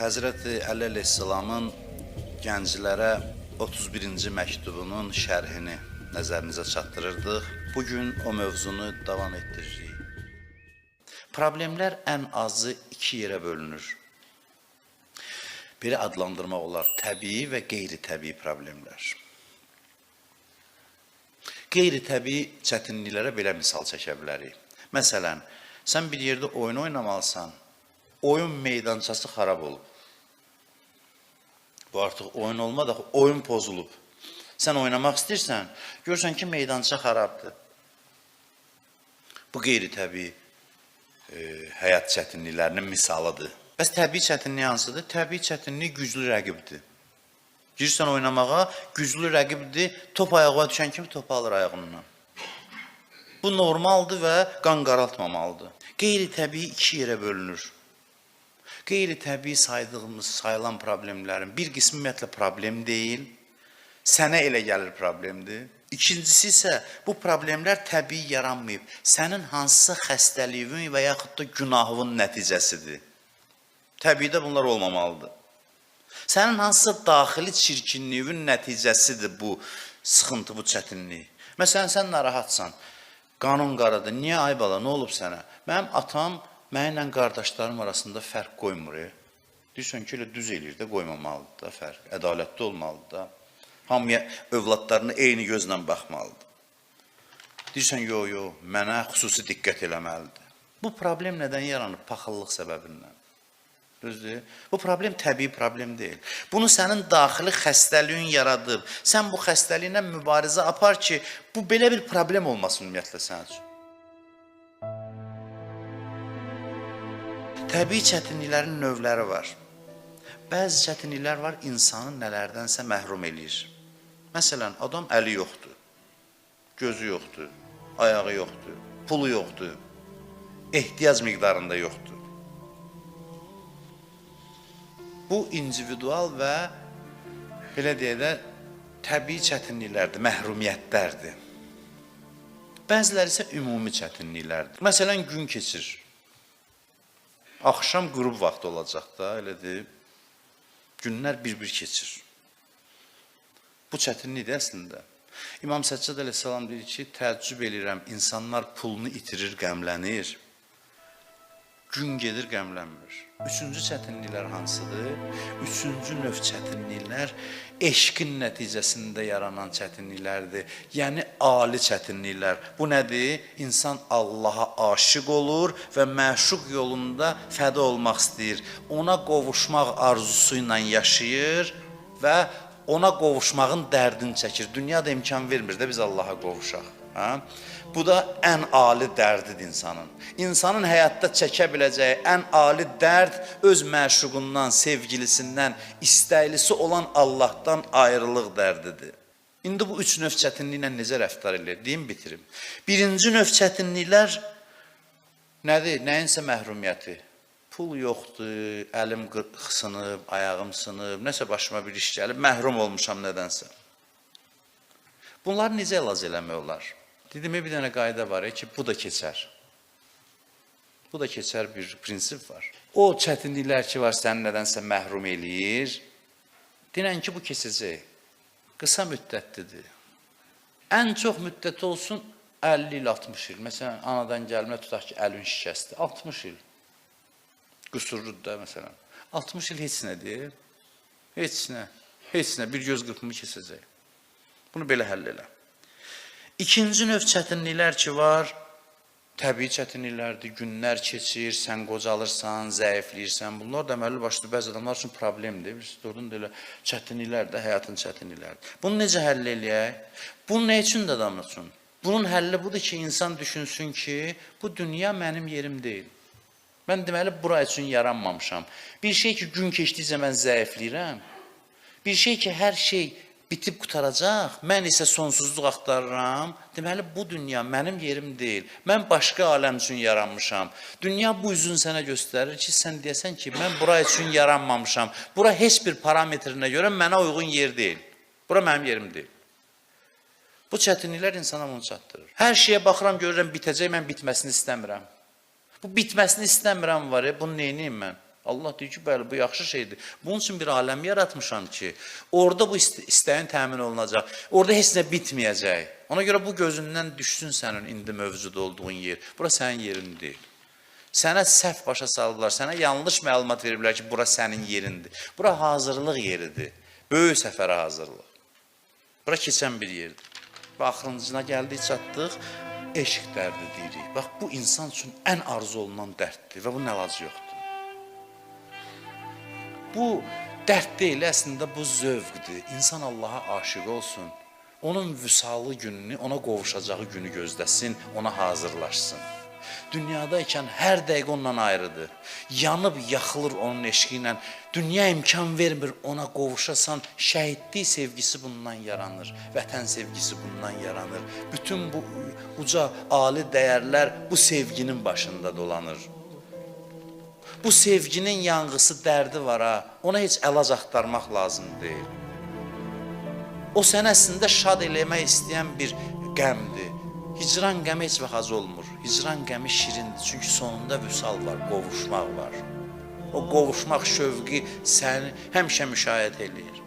Həzrəti Əli əleyhissalamın gənclərə 31-ci məktubunun şərhini nəzərinizə çatdırırdıq. Bugün o mövzunu davam etdiririk. Problemlər ən azı iki yerə bölünür. Biri adlandırmaq olar təbii və qeyri-təbii problemlər. Qeyri-təbii çətinliklərə belə misal çəkə bilərik. Məsələn, sən bir yerdə oyun oynamalısan, oyun meydançası xarab olub. Bu artıq oyun olmadı, oyun pozulub. Sən oynamaq istəyirsən, görürsən ki, meydança xarabdır. Bu qeyri-təbii həyat çətinliklərinin misalıdır. Bəs təbii çətinlik hansıdır? Təbii çətinlik güclü rəqibdir. Girirsən oynamağa, güclü rəqibdir, top ayağa düşən kimi topu alır ayağından. Bu normaldır və qan qaraltmamalıdır. Qeyri-təbii iki yerə bölünür. Qeyri-təbii sayılan problemlərin bir qismi ümumiyyətlə problem deyil, sənə elə gəlir problemdir. İkincisi isə bu problemlər təbii yaranmayıb, sənin hansısa xəstəliyin və yaxud da günahın nəticəsidir. Təbiidə bunlar olmamalıdır. Sənin hansısa daxili çirkinliyin nəticəsidir bu sıxıntı, bu çətinlik. Məsələn, sən narahatsan, qanun qaradır, niyə ay bala, nə olub sənə? Mənim atam mənimlə qardaşlarım arasında fərq qoymur. Deyirsən ki, elə düz eləyir də, qoymamalıdır da fərq, ədalətli olmalıdır da. Hamıya övladlarını eyni gözlə baxmalıdır. Deyirsən, yox, mənə xüsusi diqqət eləməlidir. Bu problem nədən yaranıb? Paxıllıq səbəbindən. Düzdür? Bu problem təbii problem deyil. Bunu sənin daxili xəstəliyin yaradıb. Sən bu xəstəliyinlə mübarizə apar ki, bu belə bir problem olmasın ümumiyyətlə sənin üçün. Təbii çətinliklərin növləri var. Bəzi çətinliklər var, insanı nələrdənsə məhrum eləyir. Məsələn, adam əli yoxdur, gözü yoxdur, ayağı yoxdur, pulu yoxdur, ehtiyac miqdarında yoxdur. Bu, individual və, belə deyək də, təbii çətinliklərdir, məhrumiyyətlərdir. Bəziləri isə ümumi çətinliklərdir. Məsələn, gün keçir. Axşam qürub vaxtı olacaq da, elədir. Günlər bir-bir keçir. Bu çətinlikdir əslində. İmam Səccad əleyhissalam deyir ki, təəccüb eləyirəm, insanlar pulunu itirir, qəmlənir. Gün gedir, qəmlənmir. Üçüncü çətinliklər hansıdır? Üçüncü növ çətinliklər eşqin nəticəsində yaranan çətinliklərdir. Yəni, ali çətinliklər. Bu nədir? İnsan Allaha aşiq olur və məşuq yolunda fəda olmaq istəyir. Ona qovuşmaq arzusu ilə yaşayır və ona qovuşmağın dərdini çəkir. Dünya da imkan vermir də biz Allaha qovuşaq. Bu da ən ali dərdidir insanın. İnsanın həyatda çəkə biləcəyi ən ali dərd öz məşuqundan, sevgilisindən, istəklisi olan Allahdan ayrılıq dərdidir. İndi bu üç növ çətinliklə necə rəftar edir? Deyim, bitirim. Birinci növ çətinliklər nədir? Nəyinsə məhrumiyyəti. Pul yoxdur, əlim sınıb, ayağım sınıb, nəsə başıma bir iş gəlib, məhrum olmuşam nədənsə. Bunları necə əlac eləmək olar? Dedim, bir dənə qayda var ki, bu da keçər. Bu da keçər bir prinsip var. O çətinliklər ki var, səni nədənsə məhrum eləyir. Denən ki, bu keçəcək. Qısa müddətlidir. Ən çox müddət olsun 50 il, 60 il. Məsələn, anadan gəlmə tutaq ki, əlin şikəsdir. 60 il. Qüsurludur da, məsələn. 60 il heç nə deyil. Heç nə. Heç nə. Bir göz qırpımı keçəcək. Bunu belə həll elə. İkinci növ çətinliklər ki var, təbii çətinliklərdir, günlər keçir, sən qocalırsan, zəifləyirsən. Bunlar deməli başlı bəzi adamlar üçün problemdir. Doğrudan da elə çətinliklər də həyatın çətinliklərdir. Bunu necə həll eləyək? Bunun nə üçün də adam üçün? Bunun həlli budur ki, insan düşünsün ki, bu dünya mənim yerim deyil. Mən deməli bura üçün yaranmamışam. Bir şey ki, gün keçdikcə mən zəifləyirəm. Bir şey ki, hər şey bitib qutaracaq, mən isə sonsuzluq axtarıram. Deməli, bu dünya mənim yerim deyil. Mən başqa aləm üçün yaranmışam. Dünya bu üzün sənə göstərir ki, sən deyəsən ki, mən bura üçün yaranmamışam. Bura heç bir parametrinə görə mənə uyğun yer deyil. Bura mənim yerim deyil. Bu çətinliklər insana bunu çatdırır. Hər şeyə baxıram, görürəm, bitəcək, mən bitməsini istəmirəm. Bu bitməsini istəmirəm var, bunu neyniyim mən? Allah deyir ki, bəli, bu yaxşı şeydir. Bunun üçün bir aləm yaratmışam ki, orada bu istəyin təmin olunacaq. Orada heç nə bitməyəcək. Ona görə bu gözündən düşsün sənin indi mövcud olduğun yer. Bura sənin yerin deyil. Sənə səhv başa salırlar, sənə yanlış məlumat veriblər ki, bura sənin yerindir. Bura hazırlıq yeridir. Böyük səfərə hazırlıq. Bura keçən bir yerdir. Və axırıncına gəldik, çatdıq, eşq dərdi deyirik. Bax, bu insan üçün ən arzu olunan dərddir və bunun əlacı yoxdur. Bu dərd deyil, əslində bu zövqdir. İnsan Allaha aşiq olsun, onun vüsalı gününü, ona qovuşacağı günü gözləsin, ona hazırlaşsın. Dünyadaykən hər dəqiqə ondan ayrıdır. Yanıb, yaxılır onun eşqi ilə. Dünya imkan vermir ona qovuşasan. Şəhidlik sevgisi bundan yaranır. Vətən sevgisi bundan yaranır. Bütün bu uca, ali dəyərlər bu sevginin başında dolanır. Bu sevginin yanğısı, dərdi var ha. Ona heç əlac axtarmaq lazım deyil. O səni əslində şad eləmək istəyən bir qəmdir. Hicran qəmi heç vaxt az olmur. Hicran qəmi şirindir. Çünki sonunda vüsal var, qovuşmaq var. O qovuşmaq şövqi səni həmişə müşahidə eləyir.